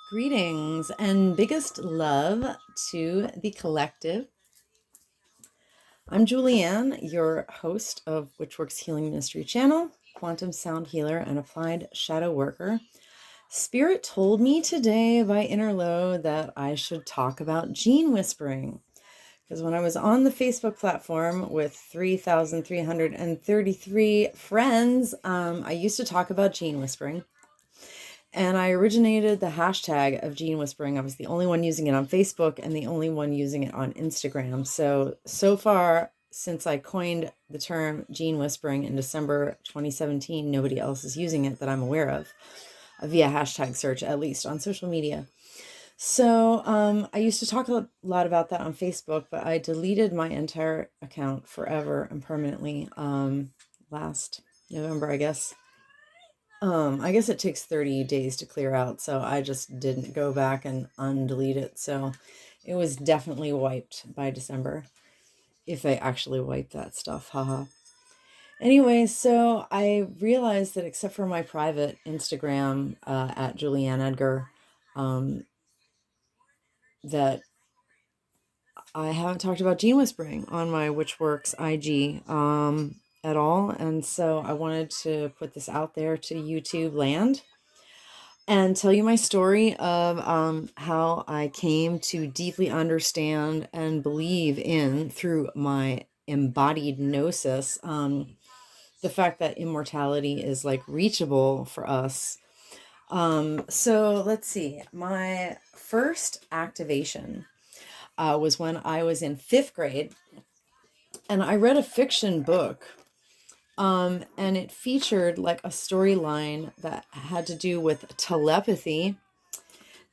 Greetings and biggest love to the collective. I'm Julianne, your host of Witchworks Healing Ministry channel, quantum sound healer and applied shadow worker. Spirit told me today by Inner Low that I should talk about gene whispering. Because when I was on the Facebook platform with 3,333 friends, I used to talk about gene whispering. And I originated the hashtag of gene whispering. I was the only one using it on Facebook and the only one using it on Instagram. So far, since I coined the term gene whispering in December 2017, nobody else is using it that I'm aware of via hashtag search, at least on social media. So I used to talk a lot about that on Facebook, but I deleted my entire account forever and permanently last November, I guess. I guess it takes 30 days to clear out, so I just didn't go back and undelete it. So it was definitely wiped by December, if they actually wiped that stuff, haha. Anyway, so I realized that except for my private Instagram at Julianne Edgar, that I haven't talked about gene whispering on my Witchworks IG at all. And so I wanted to put this out there to YouTube land and tell you my story of how I came to deeply understand and believe in, through my embodied gnosis, the fact that immortality is like reachable for us. So let's see. My first activation was when I was in 5th grade, and I read a fiction book. And it featured like a storyline that had to do with telepathy.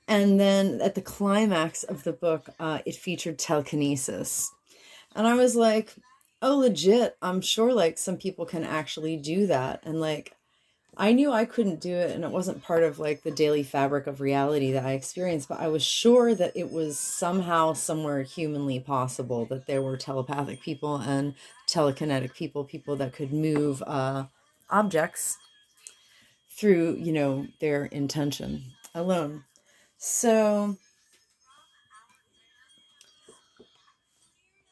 And then at the climax of the book, it featured telekinesis. And I was like, oh, legit, I'm sure like some people can actually do that. And like, I knew I couldn't do it, and it wasn't part of like the daily fabric of reality that I experienced, but I was sure that it was somehow, somewhere humanly possible, that there were telepathic people and telekinetic people, people that could move objects through, their intention alone. So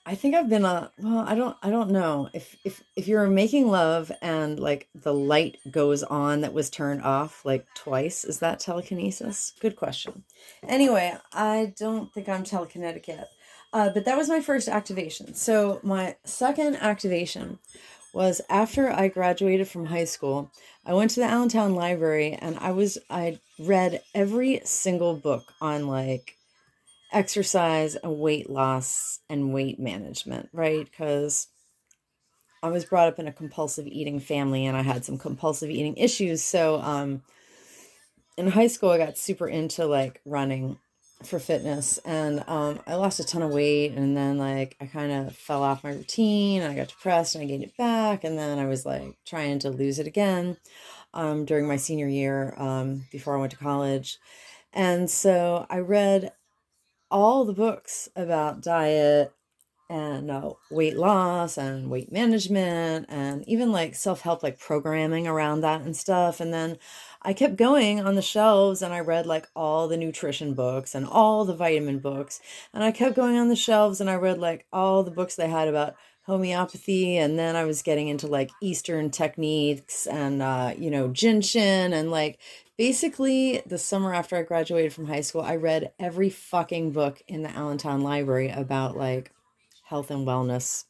I think I've been I don't know if you're making love and like the light goes on that was turned off like twice, is that telekinesis? Good question. Anyway, I don't think I'm telekinetic yet. But that was my first activation. So my second activation was after I graduated from high school. I went to the Allentown Library and I read every single book on like exercise and weight loss and weight management, right? Because I was brought up in a compulsive eating family and I had some compulsive eating issues. So in high school, I got super into like running for fitness, and I lost a ton of weight, and then like I kind of fell off my routine and I got depressed and I gained it back, and then I was like trying to lose it again during my senior year before I went to college. And so I read all the books about diet and weight loss and weight management and even like self-help, like programming around that and stuff. And then I kept going on the shelves and I read like all the nutrition books and all the vitamin books. And I kept going on the shelves and I read like all the books they had about homeopathy. And then I was getting into like Eastern techniques and, Jinshin, and like basically the summer after I graduated from high school, I read every fucking book in the Allentown Library about like health and wellness,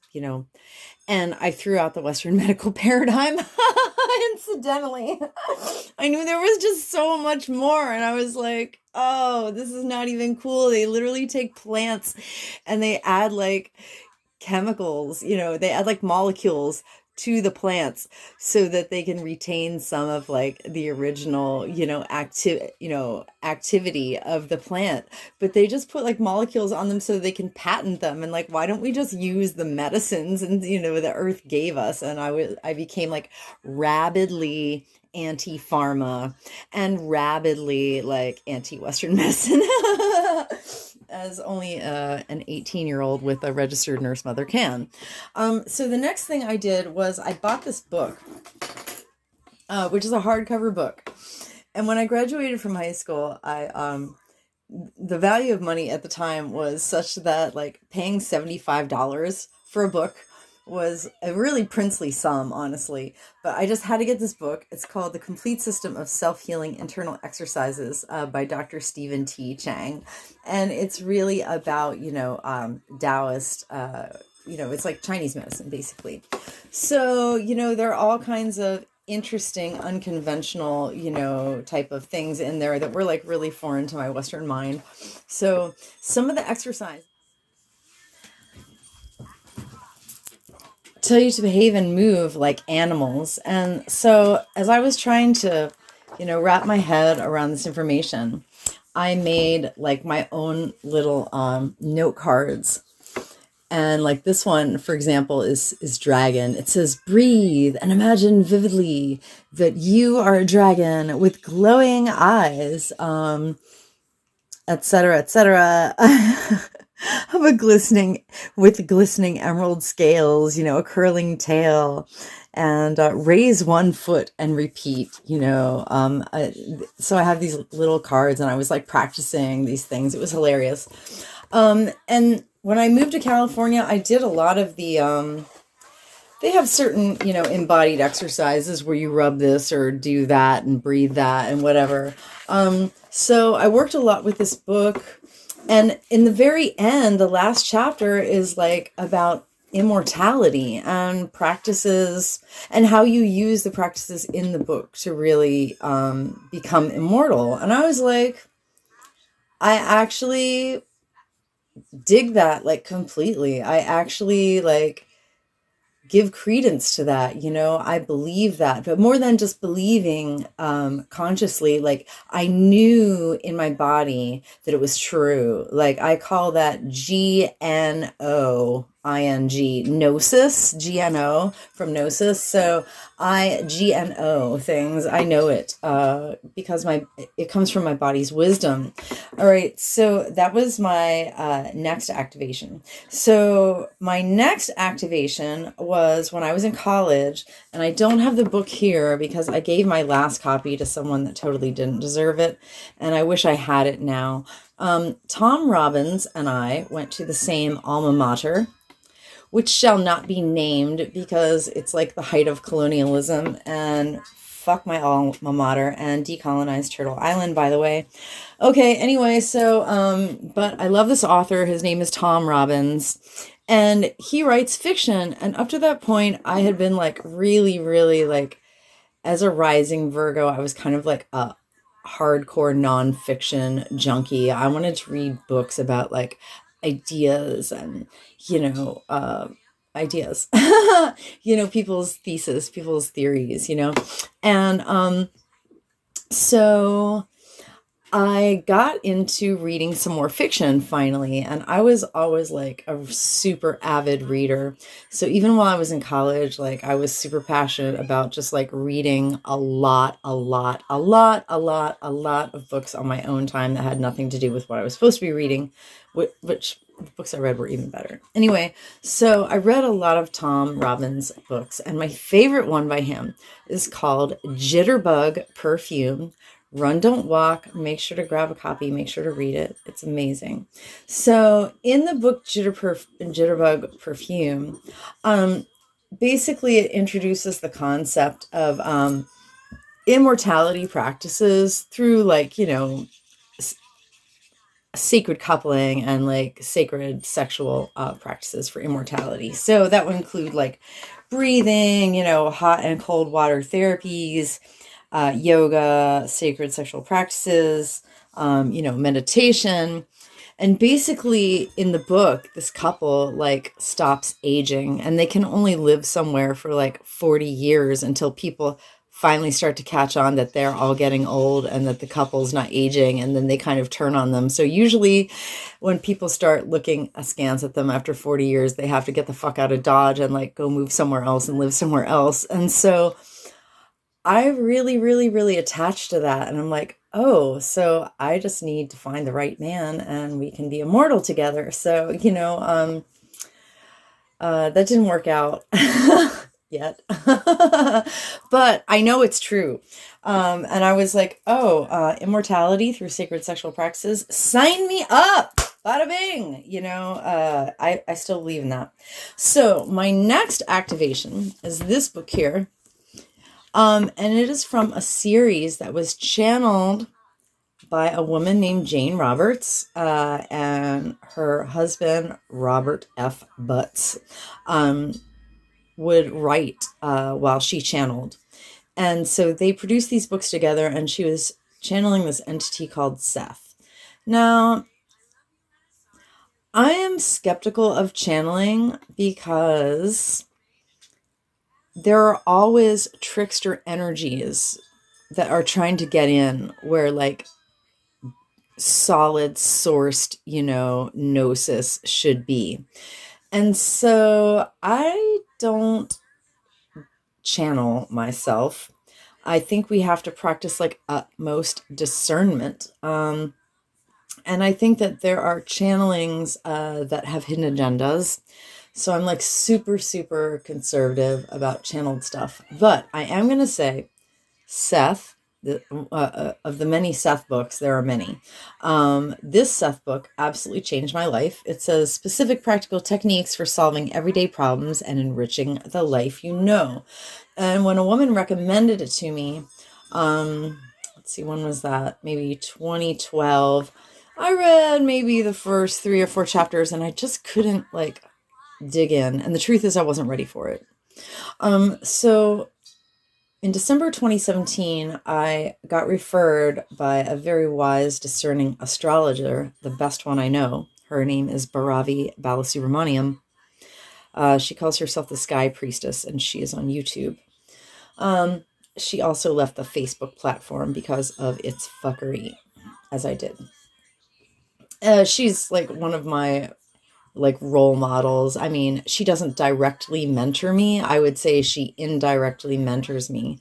and I threw out the Western medical paradigm. Incidentally, I knew there was just so much more, and I was like, oh, this is not even cool. They literally take plants and they add like chemicals, they add like molecules to the plants so that they can retain some of like the original, activity of the plant, but they just put like molecules on them so they can patent them. And like, why don't we just use the medicines and the earth gave us? And I became like rabidly anti-pharma and rabidly like anti-Western medicine. As only an 18-year-old with a registered nurse mother can. So the next thing I did was I bought this book, which is a hardcover book. And when I graduated from high school, I the value of money at the time was such that like paying $75 for a book was a really princely sum, honestly. But I just had to get this book. It's called The Complete System of Self-Healing Internal Exercises by Dr. Stephen T. Chang. And it's really about, Taoist, it's like Chinese medicine, basically. So, there are all kinds of interesting, unconventional, type of things in there that were like really foreign to my Western mind. So some of the exercise tell you to behave and move like animals. And so as I was trying to, wrap my head around this information, I made like my own little note cards. And like this one, for example, is dragon. It says, breathe and imagine vividly that you are a dragon with glowing eyes, etc., etc. Of a glistening emerald scales, a curling tail, and raise one foot and repeat. So I have these little cards, and I was like practicing these things. It was hilarious. And when I moved to California, I did a lot of the, they have certain, embodied exercises where you rub this or do that and breathe that and whatever. So I worked a lot with this book. And in the very end, the last chapter is like about immortality and practices and how you use the practices in the book to really become immortal. And I was like, I actually dig that like completely. I actually like give credence to that. I believe that, but more than just believing consciously, like I knew in my body that it was true. Like I call that GNOING, gnosis, GNO from gnosis. So I GNO things. I know it because it comes from my body's wisdom. All right, so that was my next activation. So my next activation was when I was in college, and I don't have the book here because I gave my last copy to someone that totally didn't deserve it, and I wish I had it now. Tom Robbins and I went to the same alma mater, which shall not be named because it's like the height of colonialism, and fuck my alma mater and decolonize Turtle Island, by the way. Okay, anyway, so, but I love this author. His name is Tom Robbins, and he writes fiction. And up to that point, I had been like really, really like, as a rising Virgo, I was kind of like a hardcore nonfiction junkie. I wanted to read books about like ideas and, ideas, people's thesis, people's theories, and so I got into reading some more fiction finally, and I was always like a super avid reader. So even while I was in college, like I was super passionate about just like reading a lot of books on my own time that had nothing to do with what I was supposed to be reading, which the books I read were even better. Anyway, so I read a lot of Tom Robbins books, and my favorite one by him is called Jitterbug Perfume. Run, don't walk. Make sure to grab a copy. Make sure to read it. It's amazing. So in the book Jitterbug Perfume, basically it introduces the concept of immortality practices through like, sacred coupling and like sacred sexual practices for immortality. So that would include like breathing, hot and cold water therapies, yoga, sacred sexual practices, meditation. And basically in the book, this couple like stops aging, and they can only live somewhere for like 40 years until people finally start to catch on that they're all getting old and that the couple's not aging, and then they kind of turn on them. So usually when people start looking askance at them after 40 years, they have to get the fuck out of Dodge and like go move somewhere else and live somewhere else. And so I really, really, really attached to that. And I'm like, oh, so I just need to find the right man and we can be immortal together. So, that didn't work out. yet. But I know it's true. And I was like, oh, immortality through sacred sexual practices, sign me up. Bada bing. I still believe in that. So my next activation is this book here. And it is from a series that was channeled by a woman named Jane Roberts and her husband, Robert F. Butts, would write while she channeled. And so they produced these books together, and she was channeling this entity called Seth. Now, I am skeptical of channeling because there are always trickster energies that are trying to get in where like solid sourced, gnosis should be. And so I don't channel myself. I think we have to practice like utmost discernment. And I think that there are channelings that have hidden agendas. So I'm like super, super conservative about channeled stuff. But I am going to say Seth, of the many Seth books, there are many. This Seth book absolutely changed my life. It says specific practical techniques for solving everyday problems and enriching the life you know. And when a woman recommended it to me, let's see, when was that? Maybe 2012. I read maybe the first 3 or 4 chapters and I just couldn't like dig in. And the truth is I wasn't ready for it. So in December 2017, I got referred by a very wise, discerning astrologer, the best one I know. Her name is Bharavi Balasubramaniam. She calls herself the Sky Priestess, and she is on YouTube. She also left the Facebook platform because of its fuckery, as I did. She's like one of my like role models. I mean, she doesn't directly mentor me. I would say she indirectly mentors me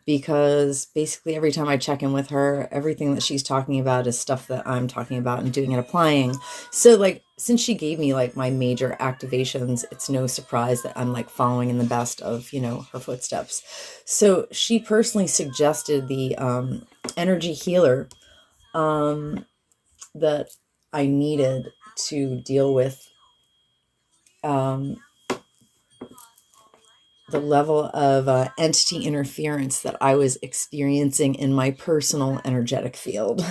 because basically every time I check in with her, everything that she's talking about is stuff that I'm talking about and doing and applying. So like, since she gave me like my major activations, it's no surprise that I'm like following in the best of, her footsteps. So she personally suggested the energy healer that I needed to deal with the level of entity interference that I was experiencing in my personal energetic field.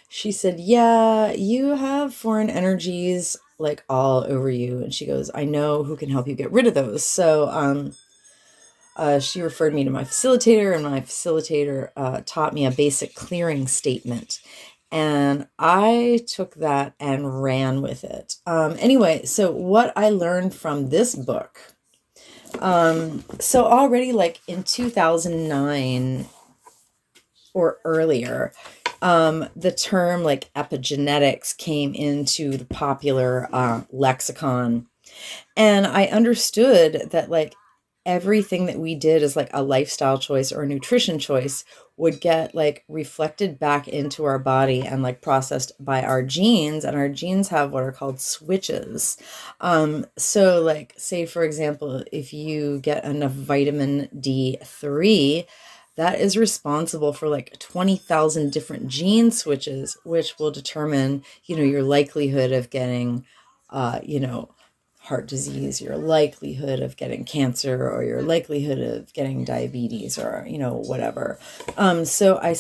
She said, yeah, you have foreign energies like all over you. And she goes, I know who can help you get rid of those. So she referred me to my facilitator, and my facilitator taught me a basic clearing statement. And I took that and ran with it. Anyway, so what I learned from this book. So already like in 2009 or earlier, the term like epigenetics came into the popular lexicon. And I understood that like everything that we did as like a lifestyle choice or a nutrition choice would get like reflected back into our body and like processed by our genes, and our genes have what are called switches. So like say for example, if you get enough vitamin D3, that is responsible for like 20,000 different gene switches, which will determine, your likelihood of getting, heart disease, your likelihood of getting cancer, or your likelihood of getting diabetes, or, whatever. So I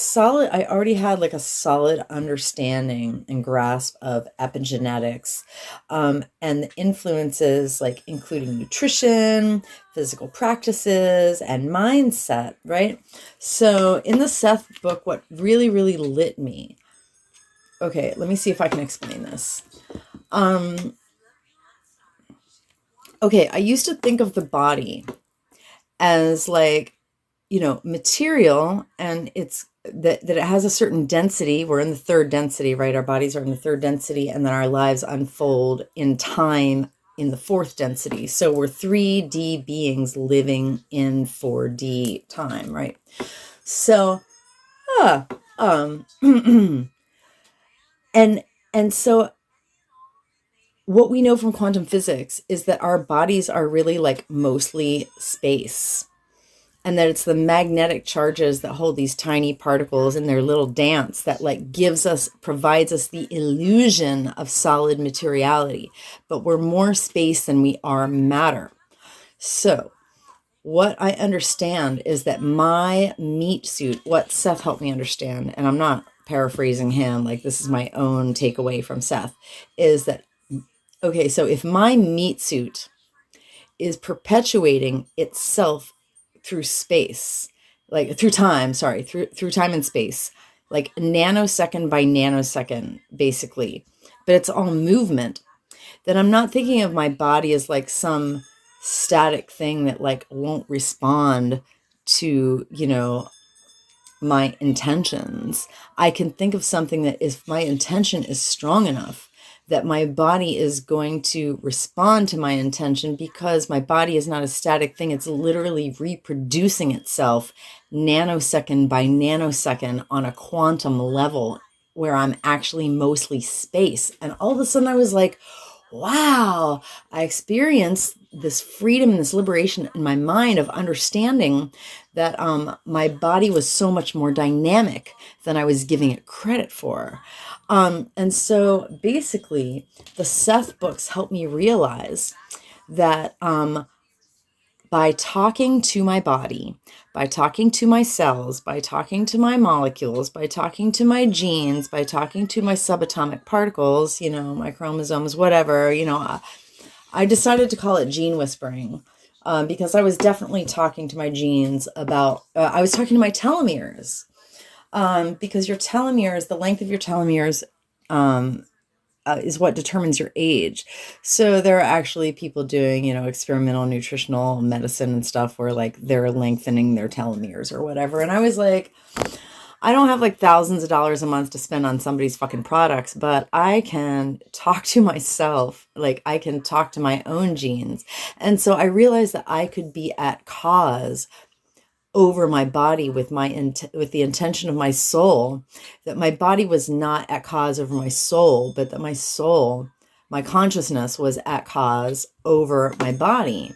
already had like a solid understanding and grasp of epigenetics, and the influences, like including nutrition, physical practices, and mindset, right? So in the Seth book, what really, really lit me, okay, let me see if I can explain this. Okay, I used to think of the body as like, material, and it's that it has a certain density. We're in the third density, right? Our bodies are in the third density, and then our lives unfold in time in the fourth density. So we're 3D beings living in 4D time, right? So, and so what we know from quantum physics is that our bodies are really like mostly space, and that it's the magnetic charges that hold these tiny particles in their little dance that like provides us the illusion of solid materiality, but we're more space than we are matter. So what I understand is that my meat suit, what Seth helped me understand, and I'm not paraphrasing him, like this is my own takeaway from Seth, is that, okay, so if my meat suit is perpetuating itself through space, like through time, sorry, through time and space, like nanosecond by nanosecond, basically, but it's all movement, then I'm not thinking of my body as like some static thing that like won't respond to, my intentions. I can think of something that if my intention is strong enough, that my body is going to respond to my intention, because my body is not a static thing. It's literally reproducing itself nanosecond by nanosecond on a quantum level where I'm actually mostly space. And all of a sudden I was like, wow, I experienced this freedom and this liberation in my mind of understanding that my body was so much more dynamic than I was giving it credit for. And so basically, the Seth books helped me realize that by talking to my body, by talking to my cells, by talking to my molecules, by talking to my genes, by talking to my subatomic particles, my chromosomes, whatever, I decided to call it gene whispering, because I was definitely talking to my genes about, I was talking to my telomeres, because your telomeres, the length of your telomeres, is what determines your age. So there are actually people doing, experimental nutritional medicine and stuff where like they're lengthening their telomeres or whatever. And I was like, I don't have like thousands of dollars a month to spend on somebody's fucking products, but I can talk to myself. Like I can talk to my own genes. And so I realized that I could be at cause over my body with with the intention of my soul, that my body was not at cause over my soul, but that my soul, my consciousness was at cause over my body.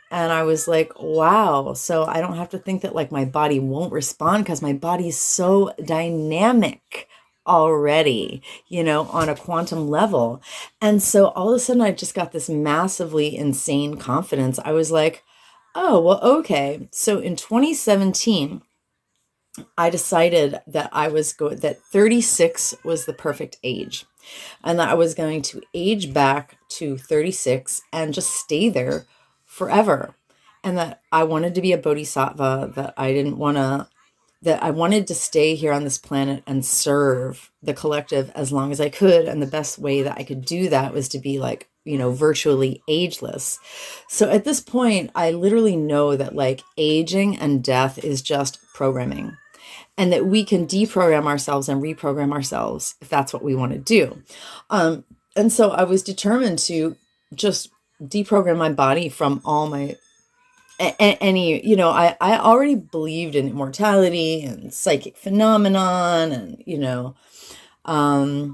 And I was like, wow, so I don't have to think that like my body won't respond, because my body's so dynamic already, on a quantum level. And so all of a sudden I just got this massively insane confidence. I was like, oh, well, okay. So in 2017, I decided that that 36 was the perfect age, and that I was going to age back to 36 and just stay there forever. And that I wanted to be a bodhisattva, that I wanted to stay here on this planet and serve the collective as long as I could. And the best way that I could do that was to be like, virtually ageless. So at this point, I literally know that like aging and death is just programming, and that we can deprogram ourselves and reprogram ourselves if that's what we want to do. And so I was determined to just deprogram my body from all my I already believed in immortality and psychic phenomenon and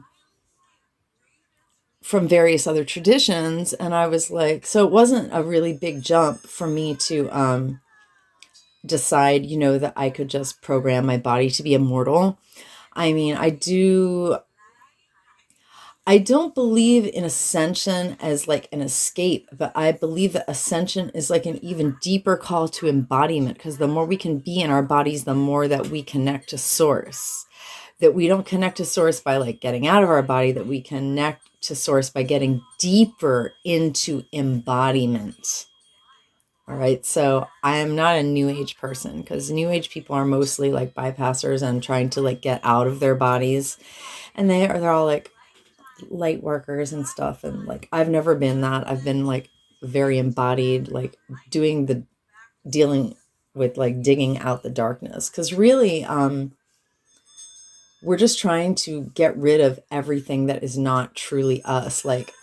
from various other traditions. And I was like, so it wasn't a really big jump for me to decide that I could just program my body to be immortal. I mean, I don't believe in ascension as like an escape, but I believe that ascension is like an even deeper call to embodiment, because the more we can be in our bodies, the more that we connect to source. That we don't connect to source by like getting out of our body, that we connect to source by getting deeper into embodiment. All right. So I am not a new age person, because new age people are mostly like bypassers and trying to like get out of their bodies. And they're all like light workers and stuff. And like, I've never been that. I've been like very embodied, like dealing with like digging out the darkness. Cause really, we're just trying to get rid of everything that is not truly us. Like,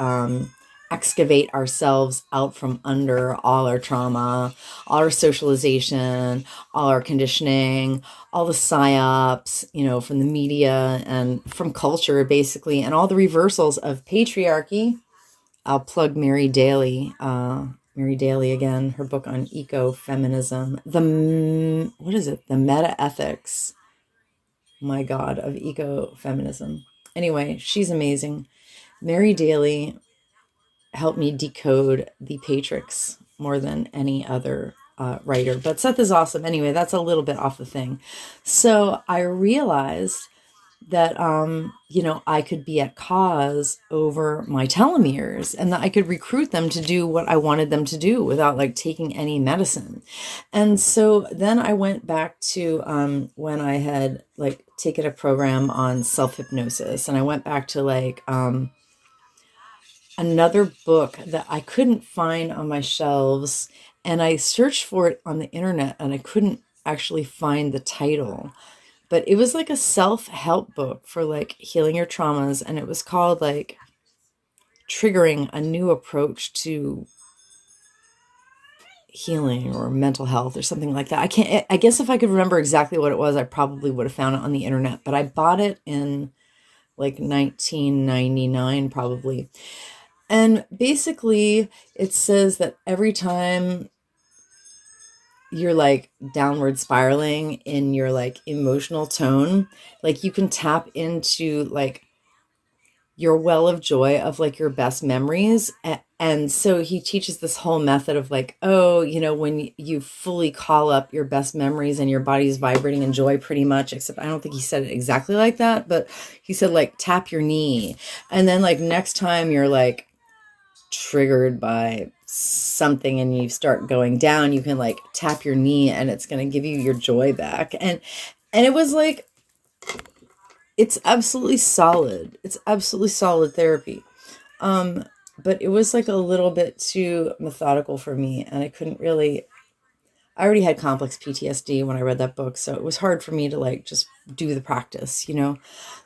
excavate ourselves out from under all our trauma, all our socialization, all our conditioning, all the psyops, from the media and from culture, basically, and all the reversals of patriarchy, I'll plug Mary Daly. Mary Daly again, her book on ecofeminism. What is it? The meta ethics. My God, of ecofeminism. Anyway, she's amazing. Mary Daly helped me decode the Patrix more than any other writer. But Seth is awesome. Anyway, that's a little bit off the thing. So I realized that, I could be at cause over my telomeres and that I could recruit them to do what I wanted them to do without like taking any medicine. And so then I went back to when I had like taken a program on self-hypnosis, and I went back to like another book that I couldn't find on my shelves, and I searched for it on the internet and I couldn't actually find the title. But it was like a self-help book for like healing your traumas, and it was called like Triggering a New Approach to Healing or Mental Health or something like that. I guess if I could remember exactly what it was, I probably would have found it on the internet, but I bought it in like 1999 probably. And basically it says that every time you're like downward spiraling in your like emotional tone, like you can tap into like your well of joy of like your best memories. And so he teaches this whole method of like, when you fully call up your best memories and your body's vibrating in joy pretty much, except I don't think he said it exactly like that, but he said like tap your knee. And then like next time you're like triggered by something and you start going down, you can like tap your knee and it's going to give you your joy back. And it was like, it's absolutely solid. It's absolutely solid therapy. But it was like a little bit too methodical for me, and I already had complex PTSD when I read that book. So it was hard for me to like just do the practice,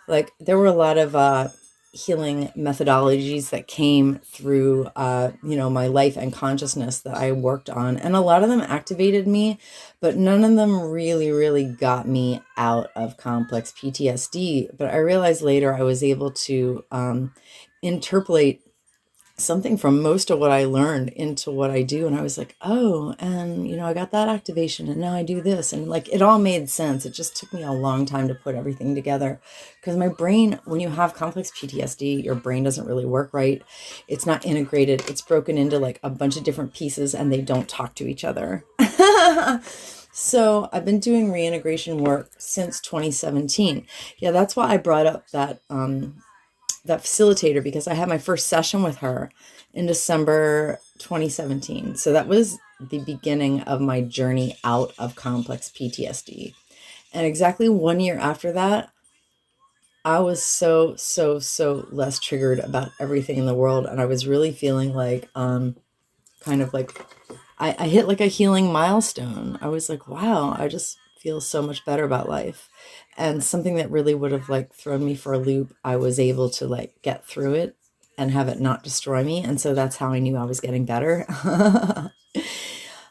like there were a lot of healing methodologies that came through, my life and consciousness that I worked on. And a lot of them activated me, but none of them really, really got me out of complex PTSD. But I realized later I was able to interpolate something from most of what I learned into what I do. And I was like, oh, and I got that activation and now I do this. And like, it all made sense. It just took me a long time to put everything together because my brain, when you have complex PTSD, your brain doesn't really work right. It's not integrated. It's broken into like a bunch of different pieces and they don't talk to each other. So I've been doing reintegration work since 2017. Yeah, that's why I brought up that facilitator, because I had my first session with her in December 2017. So that was the beginning of my journey out of complex PTSD. And exactly 1 year after that, I was so less triggered about everything in the world. And I was really feeling like, kind of like, I hit like a healing milestone. I was like, wow, I just feel so much better about life. And something that really would have like thrown me for a loop, I was able to like get through it and have it not destroy me. And so that's how I knew I was getting better.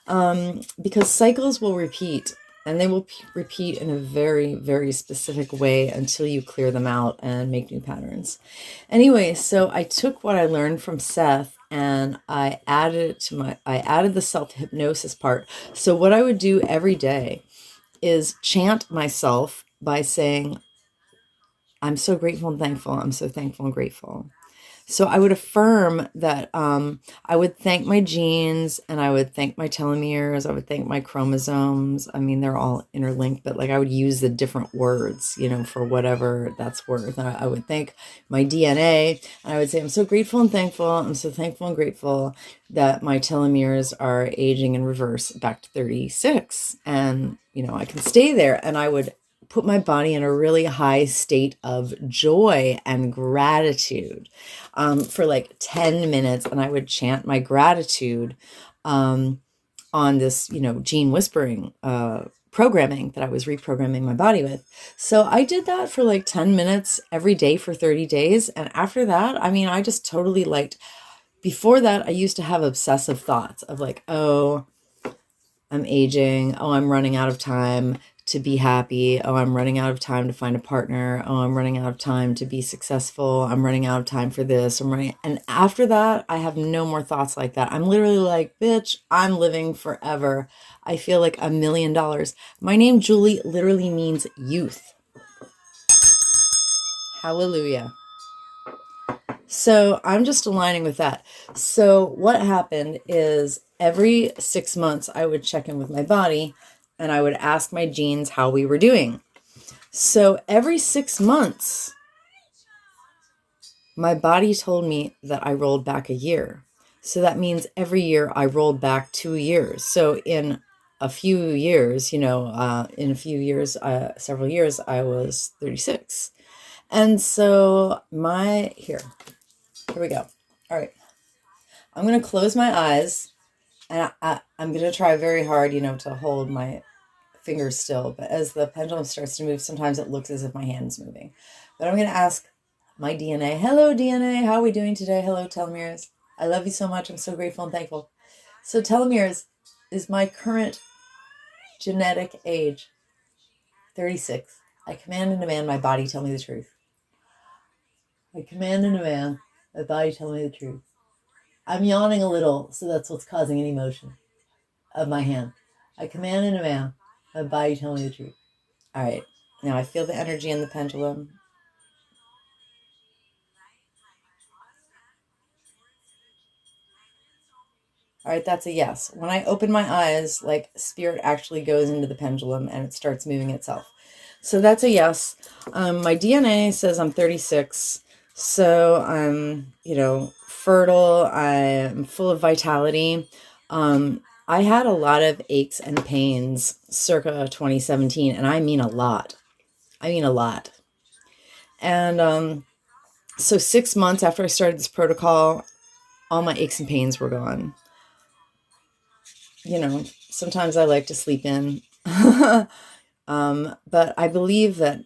Because cycles will repeat, and they will repeat in a very, very specific way until you clear them out and make new patterns. Anyway, so I took what I learned from Seth and I added the self-hypnosis part. So what I would do every day is chant myself by saying, I'm so grateful and thankful. I'm so thankful and grateful. So I would affirm that I would thank my genes and I would thank my telomeres. I would thank my chromosomes. I mean, they're all interlinked, but like I would use the different words, for whatever that's worth. And I would thank my DNA and I would say, I'm so grateful and thankful. I'm so thankful and grateful that my telomeres are aging in reverse back to 36. And, I can stay there. And I would put my body in a really high state of joy and gratitude for like 10 minutes. And I would chant my gratitude on this, gene whispering programming that I was reprogramming my body with. So I did that for like 10 minutes every day for 30 days. And after that, I just totally before that, I used to have obsessive thoughts of like, oh, I'm aging. Oh, I'm running out of time to be happy. Oh, I'm running out of time to find a partner. Oh, I'm running out of time to be successful. I'm running out of time for this. And after that, I have no more thoughts like that. I'm literally like, bitch, I'm living forever. I feel like $1 million. My name, Julie, literally means youth. Hallelujah. So I'm just aligning with that. So what happened is every 6 months, I would check in with my body and I would ask my genes how we were doing. So every 6 months, my body told me that I rolled back a year. So that means every year I rolled back 2 years. So in a few years, several years, I was 36. And so here we go. All right. I'm going to close my eyes and I'm going to try very hard, to hold my fingers still. But as the pendulum starts to move, sometimes it looks as if my hand's moving. But I'm going to ask my DNA. Hello, DNA. How are we doing today? Hello, telomeres. I love you so much. I'm so grateful and thankful. So telomeres is my current genetic age, 36. I command and demand my body tell me the truth. I command and demand my body tell me the truth. I'm yawning a little, so that's what's causing any motion of my hand. I command and demand my body tell me the truth. All right. Now I feel the energy in the pendulum. All right, that's a yes. When I open my eyes, like spirit actually goes into the pendulum and it starts moving itself. So that's a yes. My DNA says I'm 36. So I'm, fertile. I'm full of vitality. I had a lot of aches and pains circa 2017, and I mean a lot. And so 6 months after I started this protocol, all my aches and pains were gone. Sometimes I like to sleep in. But I believe that,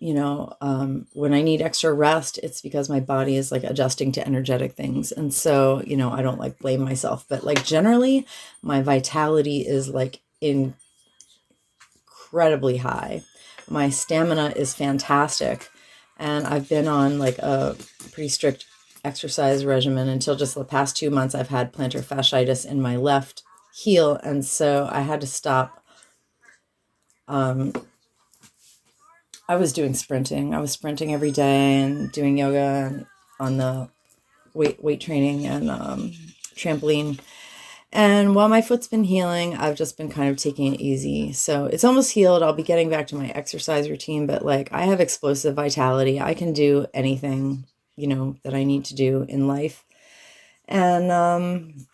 when I need extra rest, it's because my body is like adjusting to energetic things. And so, I don't like blame myself, but like generally my vitality is like incredibly high. My stamina is fantastic. And I've been on like a pretty strict exercise regimen until just the past 2 months. I've had plantar fasciitis in my left heel. And so I had to stop. I was doing sprinting. I was sprinting every day and doing yoga and on the weight training and trampoline. And while my foot's been healing, I've just been kind of taking it easy. So it's almost healed. I'll be getting back to my exercise routine, but like I have explosive vitality. I can do anything, that I need to do in life. And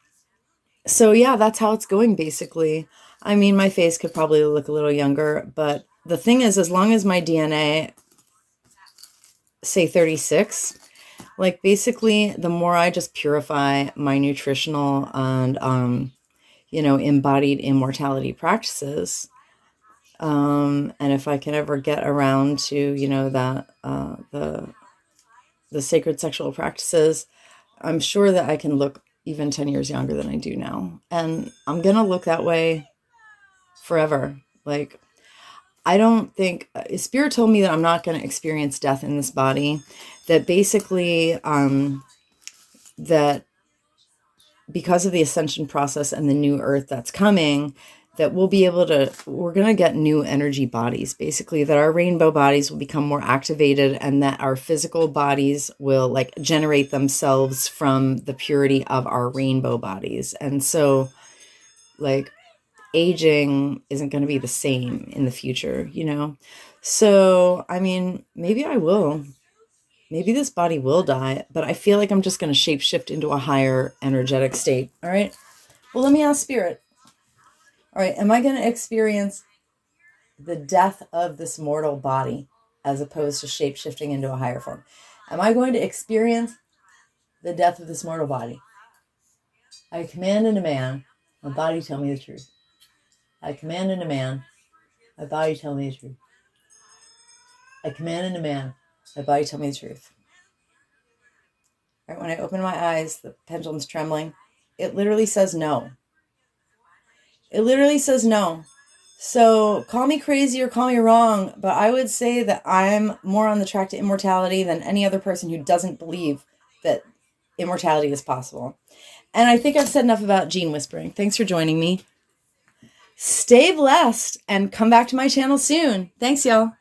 so yeah, that's how it's going basically. I mean, my face could probably look a little younger, but the thing is, as long as my DNA say 36, like basically the more I just purify my nutritional and embodied immortality practices, and if I can ever get around to that the sacred sexual practices, I'm sure that I can look even 10 years younger than I do now, and I'm gonna look that way forever. Like, I don't think Spirit told me that I'm not going to experience death in this body, that basically that because of the ascension process and the new earth that's coming, that we're going to get new energy bodies, basically, that our rainbow bodies will become more activated and that our physical bodies will like generate themselves from the purity of our rainbow bodies. And so like aging isn't going to be the same in the future, So, I mean, maybe this body will die, but I feel like I'm just going to shapeshift into a higher energetic state. All right. Well, let me ask Spirit. All right. Am I going to experience the death of this mortal body as opposed to shapeshifting into a higher form? Am I going to experience the death of this mortal body? I command and demand my body tell me the truth. I command and demand my body tell me the truth. I command and demand my body tell me the truth. Right, when I open my eyes, the pendulum's trembling. It literally says no. It literally says no. So call me crazy or call me wrong, but I would say that I'm more on the track to immortality than any other person who doesn't believe that immortality is possible. And I think I've said enough about gene whispering. Thanks for joining me. Stay blessed and come back to my channel soon. Thanks, y'all.